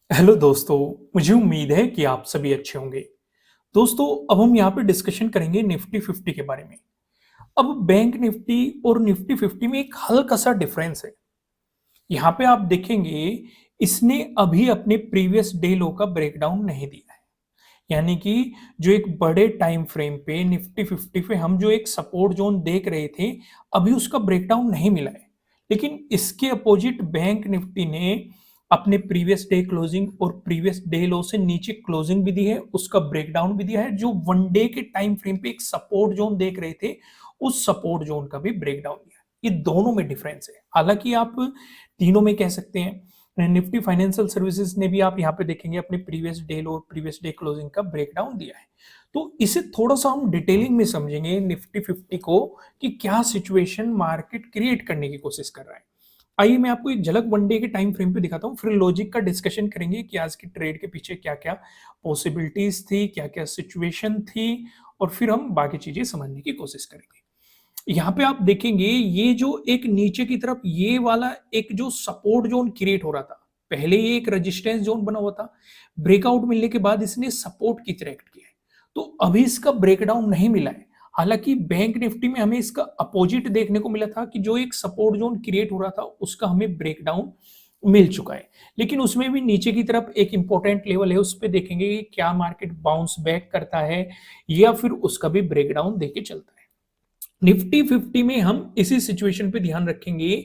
Hello दोस्तों, मुझे उम्मीद है कि आप सभी अच्छे होंगे। दोस्तों, अब हम यहाँ पे डिस्कशन करेंगे निफ्टी 50 के बारे में। अब बैंक निफ्टी और निफ्टी 50 में एक हल्का सा डिफरेंस है। यहाँ पे आप देखेंगे, इसने अभी अपने प्रीवियस डे लो का ब्रेकडाउन नहीं दिया है। यानी कि जो एक बड़े टाइम फ्रेम पे निफ्टी 50 पे हम जो एक सपोर्ट जोन देख रहे थे, अभी उसका ब्रेकडाउन नहीं मिला है। लेकिन इसके अपोजिट बैंक निफ्टी ने अपने प्रीवियस डे क्लोजिंग और प्रीवियस डे लो से नीचे क्लोजिंग भी दी है, उसका ब्रेकडाउन भी दिया है। जो वन डे के टाइम फ्रेम पे एक सपोर्ट जोन देख रहे थे, उस सपोर्ट जोन का भी ब्रेकडाउन दिया है। ये दोनों में डिफरेंस है। हालांकि आप तीनों में कह सकते हैं, निफ्टी फाइनेंशियल सर्विसेज ने भी आप यहाँ पे देखेंगे अपने प्रीवियस डे लो और प्रीवियस डे क्लोजिंग का ब्रेकडाउन दिया है। तो इसे थोड़ा सा हम डिटेलिंग में समझेंगे निफ्टी 50 को कि क्या सिचुएशन मार्केट क्रिएट करने की कोशिश कर रहा है। आइए मैं आपको एक झलक वन डे के टाइम फ्रेम पे दिखाता हूँ, फिर लॉजिक का डिस्कशन करेंगे कि आज की ट्रेड के पीछे क्या क्या पॉसिबिलिटीज थी, क्या क्या सिचुएशन थी, और फिर हम बाकी चीजें समझने की कोशिश करेंगे। यहाँ पे आप देखेंगे, ये जो एक नीचे की तरफ ये वाला एक जो सपोर्ट जोन क्रिएट हो रहा था, पहले ये एक रेजिस्टेंस जोन बना हुआ था। ब्रेकआउट मिलने के बाद इसने सपोर्ट की तरह एक्ट किया है। तो अभी इसका ब्रेकडाउन नहीं मिला है। हालांकि बैंक निफ्टी में हमें इसका अपोजिट देखने को मिला था कि जो एक सपोर्ट जोन क्रिएट हो रहा था उसका हमें ब्रेकडाउन मिल चुका है। लेकिन उसमें भी नीचे की तरफ एक इंपॉर्टेंट लेवल है, उस पर देखेंगे कि क्या मार्केट बाउंस बैक करता है या फिर उसका भी ब्रेकडाउन देके चलता है। निफ्टी 50 में हम इसी सिचुएशन पे ध्यान रखेंगे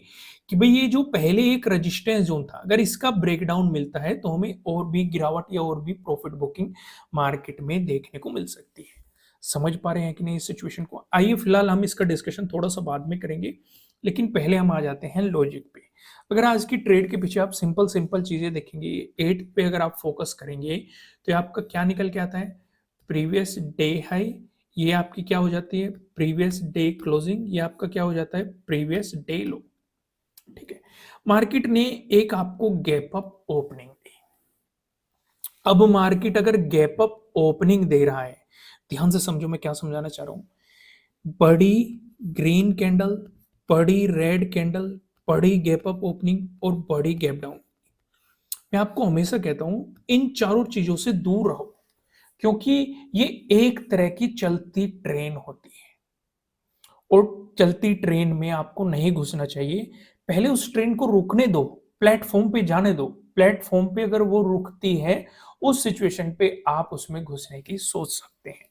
कि भाई ये जो पहले एक रेजिस्टेंस जोन था, अगर इसका ब्रेकडाउन मिलता है तो हमें और भी गिरावट या और भी प्रॉफिट बुकिंग मार्केट में देखने को मिल सकती है। समझ पा रहे हैं कि नहीं इस सिचुएशन को? आइए फिलहाल हम इसका डिस्कशन थोड़ा सा बाद में करेंगे, लेकिन पहले हम आ जाते हैं लॉजिक पे। अगर आज की ट्रेड के पीछे आप सिंपल सिंपल चीजें देखेंगे, एट पे अगर आप फोकस करेंगे तो आपका क्या निकल के आता है? प्रीवियस डे हाई, ये आपकी क्या हो जाती है? प्रीवियस डे क्लोजिंग, ये आपका क्या हो जाता है? प्रीवियस डे लो। ठीक है। मार्केट ने एक आपको गैप अप ओपनिंग दी। अब मार्केट अगर गैप अप ओपनिंग दे रहा है, ध्यान से समझो मैं क्या समझाना चाह रहा हूं। बड़ी ग्रीन कैंडल, बड़ी रेड कैंडल, बड़ी गैप अप ओपनिंग और बड़ी गैप डाउन। मैं आपको हमेशा कहता हूं, इन चारों चीजों से दूर रहो, क्योंकि ये एक तरह की चलती ट्रेन होती है और चलती ट्रेन में आपको नहीं घुसना चाहिए। पहले उस ट्रेन को रुकने दो, प्लेटफॉर्म पे जाने दो। प्लेटफॉर्म पे अगर वो रुकती है, उस सिचुएशन पे आप उसमें घुसने की सोच सकते हैं।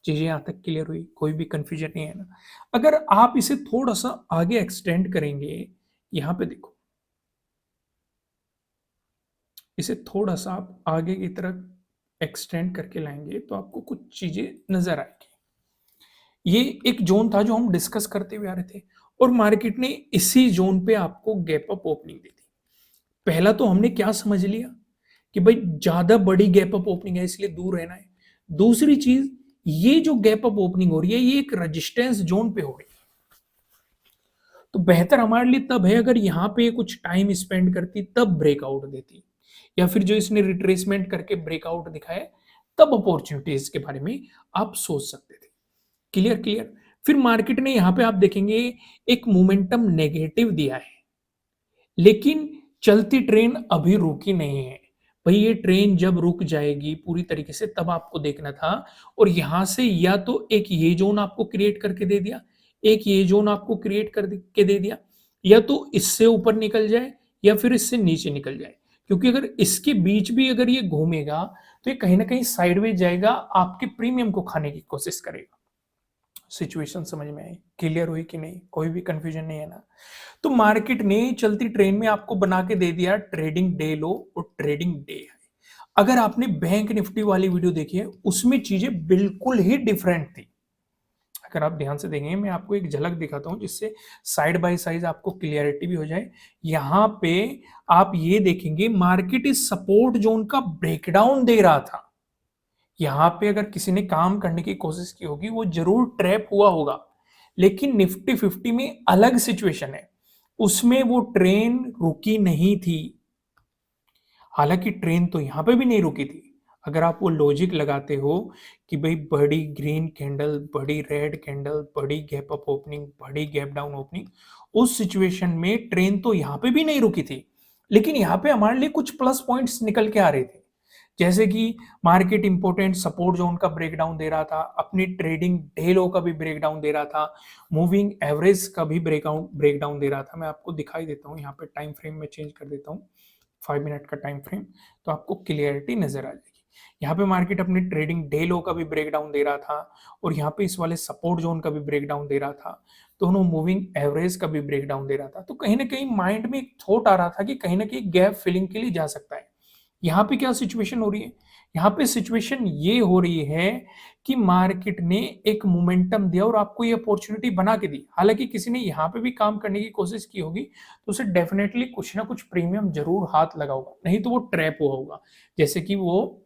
चीजें यहां तक क्लियर हुई? कोई भी कंफ्यूजन नहीं है ना? अगर आप इसे थोड़ा सा आगे एक्सटेंड करेंगे, यहां पे देखो, इसे थोड़ा सा आप आगे की तरफ एक्सटेंड करके लाएंगे तो आपको कुछ चीजें नजर आएगी। ये एक जोन था जो हम डिस्कस करते हुए आ रहे थे, और मार्केट ने इसी जोन पे आपको गैप अप ओपनिंग दी थी। पहला तो हमने क्या समझ लिया कि भाई ज्यादा बड़ी गैप अप ओपनिंग है, इसलिए दूर रहना है। दूसरी चीज, ये जो गैप अप ओपनिंग हो रही है, ये एक रेजिस्टेंस जोन पे हो रही है। तो बेहतर हमारे लिए तब है अगर यहाँ पे कुछ टाइम स्पेंड करती, तब ब्रेकआउट देती, या फिर जो इसने रिट्रेसमेंट करके ब्रेकआउट दिखाया, तब अपॉर्चुनिटीज के बारे में आप सोच सकते थे। Clear clear. फिर मार्केट ने यहां पे आप देखेंगे एक मोमेंटम नेगेटिव दिया है, लेकिन चलती ट्रेन अभी रुकी नहीं है। भाई ये ट्रेन जब रुक जाएगी पूरी तरीके से, तब आपको देखना था। और यहां से या तो एक ये जोन आपको क्रिएट करके दे दिया, एक ये जोन आपको क्रिएट करके दे दिया, या तो इससे ऊपर निकल जाए या फिर इससे नीचे निकल जाए। क्योंकि अगर इसके बीच भी अगर ये घूमेगा तो ये कहीं ना कहीं साइडवेज जाएगा, आपके प्रीमियम को खाने की कोशिश करेगा। सिचुएशन समझ में आई? क्लियर हुई कि नहीं? कोई भी कंफ्यूजन नहीं है ना? तो मार्केट ने चलती ट्रेन में आपको बना के दे दिया ट्रेडिंग डे लो और ट्रेडिंग डे हाई। अगर आपने बैंक निफ्टी वाली वीडियो देखी है, उसमें चीजें बिल्कुल ही डिफरेंट थी। अगर आप ध्यान से देखेंगे, मैं आपको एक झलक दिखाता हूं जिससे साइड बाय साइड आपको क्लियरिटी भी हो जाए। यहां पे आप ये देखेंगे, मार्केट इस सपोर्ट जोन का ब्रेकडाउन दे रहा था। यहां पे अगर किसी ने काम करने की कोशिश की होगी, वो जरूर ट्रैप हुआ होगा। लेकिन निफ्टी 50 में अलग सिचुएशन है, उसमें वो ट्रेन रुकी नहीं थी। हालांकि ट्रेन तो यहां पे भी नहीं रुकी थी। अगर आप वो लॉजिक लगाते हो कि भाई बड़ी ग्रीन कैंडल, बड़ी रेड कैंडल, बड़ी गैप अप ओपनिंग, बड़ी गैप डाउन ओपनिंग, उस सिचुएशन में ट्रेन तो यहां पे भी नहीं रुकी थी। लेकिन यहाँ पे हमारे लिए कुछ प्लस पॉइंट्स निकल के आ रहे थे, जैसे कि मार्केट इंपॉर्टेंट सपोर्ट जोन का ब्रेकडाउन दे रहा था, अपनी ट्रेडिंग डे लो का भी ब्रेकडाउन दे रहा था, मूविंग एवरेज का भी ब्रेकडाउन दे रहा था। मैं आपको दिखाई देता हूँ, यहाँ पे टाइम फ्रेम में चेंज कर देता हूँ, 5 मिनट का टाइम फ्रेम, तो आपको क्लियरिटी नजर आ जाएगी। यहाँ पे मार्केट अपनी ट्रेडिंग डे लो का भी ब्रेकडाउन दे रहा था, और यहाँ पे इस वाले सपोर्ट जोन का भी ब्रेकडाउन दे रहा था, दोनों मूविंग एवरेज का भी ब्रेकडाउन दे रहा था। तो कहीं ना कहीं माइंड में एक थॉट आ रहा था कि कहीं ना कहीं गैप फिलिंग के लिए जा सकता है। यहाँ पे क्या सिचुएशन हो रही है, यहाँ पे सिचुएशन ये हो रही है कि मार्केट ने एक मोमेंटम दिया और आपको ये अपॉर्चुनिटी बना के दी। हालांकि किसी ने यहाँ पे भी काम करने की कोशिश की होगी तो उसे डेफिनेटली कुछ ना कुछ प्रीमियम जरूर हाथ लगा होगा, नहीं तो वो ट्रैप हुआ होगा, जैसे कि वो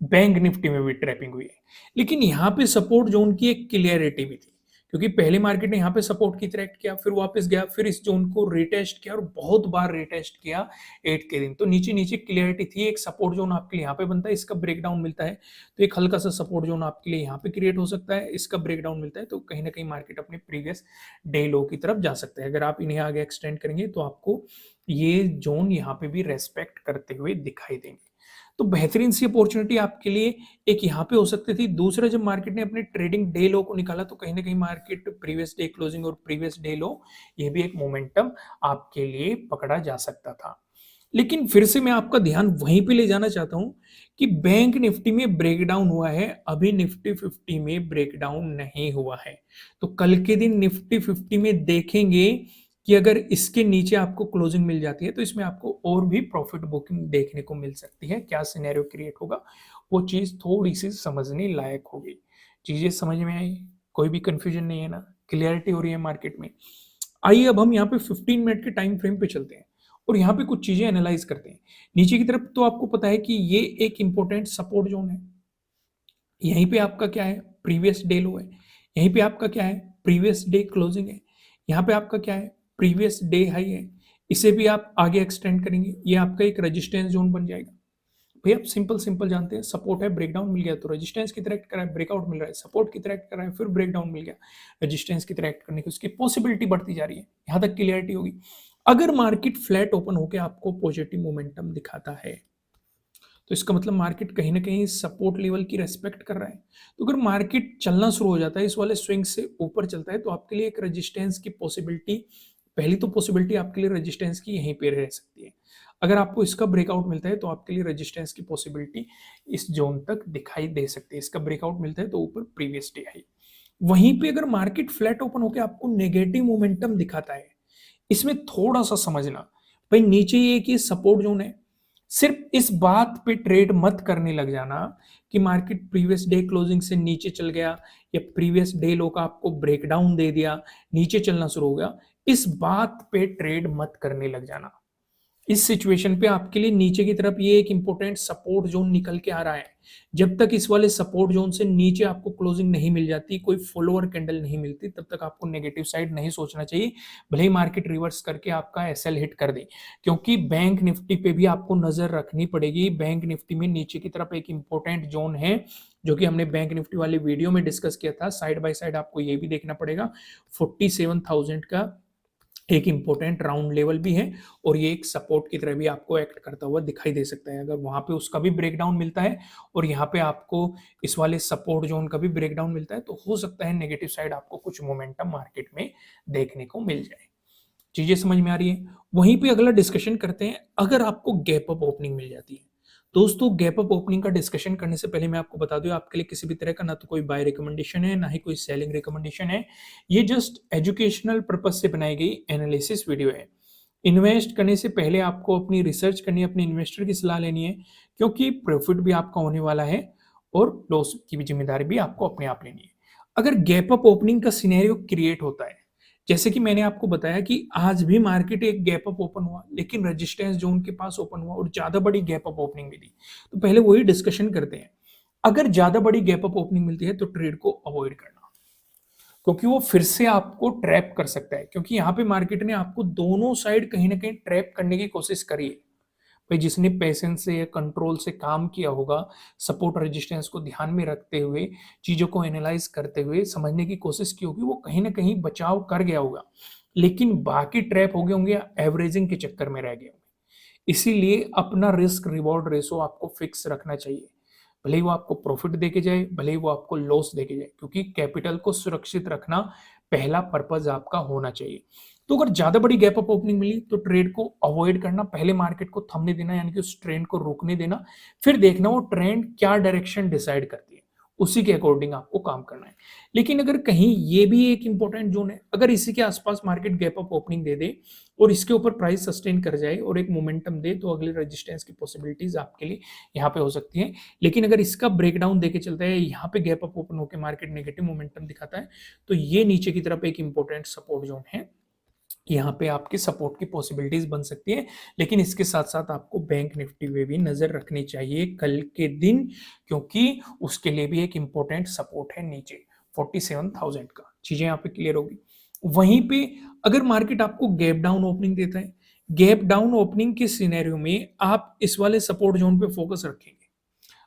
बैंक निफ्टी में भी ट्रैपिंग हुई है। लेकिन यहाँ पे सपोर्ट जोन की एक क्लियरिटी भी थी, क्योंकि पहले मार्केट ने यहाँ पे सपोर्ट की तरह किया, फिर वापस गया, फिर इस जोन को रिटेस्ट किया और बहुत बार रिटेस्ट किया 8 के दिन। तो नीचे नीचे क्लियरिटी थी, एक सपोर्ट जोन आपके लिए यहाँ पे बनता है, इसका ब्रेकडाउन मिलता है तो एक हल्का सा सपोर्ट जोन आपके लिए यहाँ पे क्रिएट हो सकता है, इसका ब्रेकडाउन मिलता है तो कहीं ना कहीं मार्केट अपने प्रीवियस डे लो की तरफ जा सकता है। अगर आप इन्हें आगे एक्सटेंड करेंगे तो आपको ये जोन यहाँ पे भी रेस्पेक्ट करते हुए दिखाई देंगे। तो बेहतरीन सी अपॉर्चुनिटी आपके लिए एक यहाँ पे हो सकती थी। दूसरा, जब मार्केट ने अपने ट्रेडिंग डे लो को निकाला तो कहीं ना कहीं मार्केट प्रीवियस डे क्लोजिंग और प्रीवियस डे लो, ये भी एक मोमेंटम आपके लिए पकड़ा जा सकता था। लेकिन फिर से मैं आपका ध्यान वहीं पे ले जाना चाहता हूं कि बैंक निफ्टी में ब्रेकडाउन हुआ है, अभी निफ्टी 50 में ब्रेकडाउन नहीं हुआ है। तो कल के दिन निफ्टी 50 में देखेंगे कि अगर इसके नीचे आपको क्लोजिंग मिल जाती है तो इसमें आपको और भी प्रॉफिट बुकिंग देखने को मिल सकती है। क्या सिनेरियो क्रिएट होगा, वो चीज थोड़ी सी समझने लायक होगी। चीजें समझ में आई, कोई भी कंफ्यूजन नहीं है ना, क्लियरिटी हो रही है मार्केट में। आइए अब हम यहाँ पे 15 मिनट के टाइम फ्रेम पे चलते हैं और यहाँ पे कुछ चीजें एनालाइज करते हैं। नीचे की तरफ तो आपको पता है कि ये एक इंपॉर्टेंट सपोर्ट जोन है, यहीं पे आपका क्या है, प्रीवियस डे लो है, यहीं पे आपका क्या है, प्रीवियस डे क्लोजिंग है, यहाँ पे आपका क्या है, प्रीवियस डे हाई है। इसे भी आप आगे एक्सटेंड करेंगे, ये आपका एक रेजिस्टेंस जोन बन जाएगा। भैया आप सिंपल सिंपल जानते हैं, सपोर्ट है, ब्रेकडाउन मिल गया तो रेजिस्टेंस की तरह एक्ट कर रहा है, ब्रेकआउट मिल रहा है, सपोर्ट की तरह एक्ट कर रहा है, फिर ब्रेकडाउन मिल गया, रेजिस्टेंस की तरह एक्ट करने की उसकी पॉसिबिलिटी बढ़ती जा रही है। यहां तक क्लियरिटी होगी। अगर मार्केट फ्लैट ओपन होकर आपको पॉजिटिव मोमेंटम दिखाता है तो इसका मतलब मार्केट कहीं ना कहीं सपोर्ट लेवल की रेस्पेक्ट कर रहा है। तो अगर मार्केट चलना शुरू हो जाता है, इस वाले स्विंग से ऊपर चलता है, तो आपके लिए एक रेजिस्टेंस की पॉसिबिलिटी, पहली तो पॉसिबिलिटी आपके लिए रेजिस्टेंस की यहीं पे रह सकती है। अगर आपको इसका ब्रेकआउट मिलता है तो आपके लिए रेजिस्टेंस की पॉसिबिलिटी इस जोन तक दिखाई दे सकती है। इसका ब्रेकआउट मिलता है तो ऊपर प्रीवियस डे हाई। वहीं पे अगर मार्केट फ्लैट ओपन होकर आपको नेगेटिव मोमेंटम दिखाता है, इसमें थोड़ा सा समझना, भाई नीचे ये कि सपोर्ट जोन है, सिर्फ इस बात पे ट्रेड मत करने लग जाना कि मार्केट प्रीवियस डे क्लोजिंग से नीचे चल गया या प्रीवियस डे लो का आपको ब्रेकडाउन दे दिया, नीचे चलना शुरू हो गया, इस बात पे ट्रेड मत करने लग जाना। इस सिचुएशन पे आपके लिए नीचे की तरफ ये एक इंपॉर्टेंट सपोर्ट जोन निकल के आ रहा है। जब तक इस वाले सपोर्ट जोन से नीचे आपको क्लोजिंग नहीं मिल जाती, कोई फॉलोअर कैंडल नहीं मिलती, तब तक आपको नेगेटिव साइड नहीं सोचना चाहिए, भले ही मार्केट रिवर्स करके आपका एसएल हिट कर दे। क्योंकि बैंक निफ्टी पे भी आपको नजर रखनी पड़ेगी। बैंक निफ्टी में नीचे की तरफ एक इंपॉर्टेंट जोन है जो कि हमने बैंक निफ्टी वाले वीडियो में डिस्कस किया था। साइड बाय साइड आपको ये भी देखना पड़ेगा, 47,000 का एक इंपॉर्टेंट राउंड लेवल भी है और ये एक सपोर्ट की तरह भी आपको एक्ट करता हुआ दिखाई दे सकता है। अगर वहां पे उसका भी ब्रेकडाउन मिलता है और यहाँ पे आपको इस वाले सपोर्ट जोन का भी ब्रेकडाउन मिलता है तो हो सकता है नेगेटिव साइड आपको कुछ मोमेंटम मार्केट में देखने को मिल जाए। चीजें समझ में आ रही है। वहीं पे अगला डिस्कशन करते हैं, अगर आपको गैप अप ओपनिंग मिल जाती है। दोस्तों गैप अप ओपनिंग का डिस्कशन करने से पहले मैं आपको बता दूं, आपके लिए किसी भी तरह का ना तो कोई बाय रिकमेंडेशन है ना ही कोई सेलिंग रिकमेंडेशन है। ये जस्ट एजुकेशनल पर्पज से बनाई गई एनालिसिस वीडियो है। इन्वेस्ट करने से पहले आपको अपनी रिसर्च करनी है, अपने इन्वेस्टर की सलाह लेनी है, क्योंकि प्रॉफिट भी आपका होने वाला है और लॉस की भी जिम्मेदारी भी आपको अपने आप लेनी है। अगर गैप अप ओपनिंग का सिनेरियो क्रिएट होता है, जैसे कि मैंने आपको बताया कि आज भी मार्केट एक गैप अप ओपन हुआ लेकिन रेजिस्टेंस जोन के पास ओपन हुआ और ज्यादा बड़ी गैप अप ओपनिंग मिली, तो पहले वही डिस्कशन करते हैं। अगर ज्यादा बड़ी गैप अप ओपनिंग मिलती है तो ट्रेड को अवॉइड करना, क्योंकि वो फिर से आपको ट्रैप कर सकता है। क्योंकि यहाँ पे मार्केट ने आपको दोनों साइड कहीं ना कहीं ट्रैप करने की कोशिश करी है। भाई जिसने पेशेंस से या कंट्रोल से काम किया होगा, सपोर्ट रेजिस्टेंस को ध्यान में रखते हुए, चीजों को एनालाइज करते हुए समझने की कोशिश की होगी, वो कहीं ना कहीं बचाव कर गया होगा। लेकिन बाकी ट्रैप हो गए होंगे या एवरेजिंग के चक्कर में रह गए होंगे। इसीलिए अपना रिस्क रिवॉर्ड रेशो आपको फिक्स रखना चाहिए, भले ही वो आपको प्रॉफिट देके जाए, भले ही वो आपको लॉस देके जाए, क्योंकि कैपिटल को सुरक्षित रखना पहला पर्पज आपका होना चाहिए। तो अगर ज्यादा बड़ी गैप अप ओपनिंग मिली तो ट्रेड को अवॉइड करना, पहले मार्केट को थमने देना, यानी कि उस ट्रेंड को रोकने देना, फिर देखना वो ट्रेंड क्या डायरेक्शन डिसाइड करती है, उसी के अकॉर्डिंग आपको काम करना है। लेकिन अगर कहीं ये भी एक इंपॉर्टेंट जोन है, अगर इसी के आसपास मार्केट गैप अप ओपनिंग दे दे और इसके ऊपर प्राइस सस्टेन कर जाए और एक मोमेंटम दे, तो अगले रेजिस्टेंस की पॉसिबिलिटीज आपके लिए यहाँ पे हो सकती है। लेकिन अगर इसका ब्रेकडाउन देके चलता है, यहाँ पे गैप अप ओपन होकर मार्केट नेगेटिव मोमेंटम दिखाता है, तो ये नीचे की तरफ एक इंपॉर्टेंट सपोर्ट जोन है, यहाँ पे आपकी सपोर्ट की पॉसिबिलिटीज बन सकती है। लेकिन इसके साथ साथ आपको बैंक निफ्टी पे भी नजर रखनी चाहिए कल के दिन, क्योंकि उसके लिए भी एक इंपॉर्टेंट सपोर्ट है नीचे 47,000 का। चीजें यहाँ पे क्लियर होगी। वहीं पे अगर मार्केट आपको गैप डाउन ओपनिंग देता है, गैप डाउन ओपनिंग के सिनेरियो में आप इस वाले सपोर्ट जोन पे फोकस रखेंगे।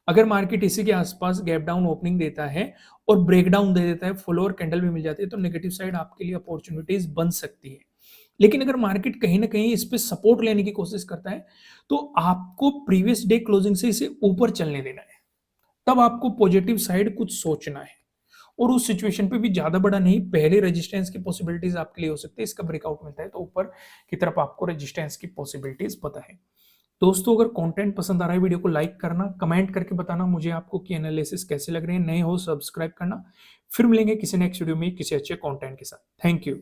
अगर मार्केट इसी के आसपास गैप डाउन ओपनिंग देता है और ब्रेकडाउन दे देता है, फुल और कैंडल भी मिल जाती है, तो नेगेटिव साइड आपके लिए अपॉर्चुनिटीज बन सकती है। लेकिन अगर मार्केट कहीं ना कहीं इस पे सपोर्ट लेने की कोशिश करता है, तो आपको प्रीवियस डे क्लोजिंग से इसे ऊपर चलने देना है, तब आपको पॉजिटिव साइड कुछ सोचना है। और उस सिचुएशन पे भी ज्यादा बड़ा नहीं, पहले रेजिस्टेंस की पॉसिबिलिटीज आपके लिए हो सकती है, इसका ब्रेकआउट मिलता है तो ऊपर की तरफ आपको रेजिस्टेंस की पॉसिबिलिटीज पता है। दोस्तों, अगर कंटेंट पसंद आ रहा है, वीडियो को लाइक करना, कमेंट करके बताना मुझे आपको कि एनालिसिस कैसे लग रहे हैं। नए हो सब्सक्राइब करना। फिर मिलेंगे किसी नेक्स्ट वीडियो में किसी अच्छे कंटेंट के साथ। Thank you.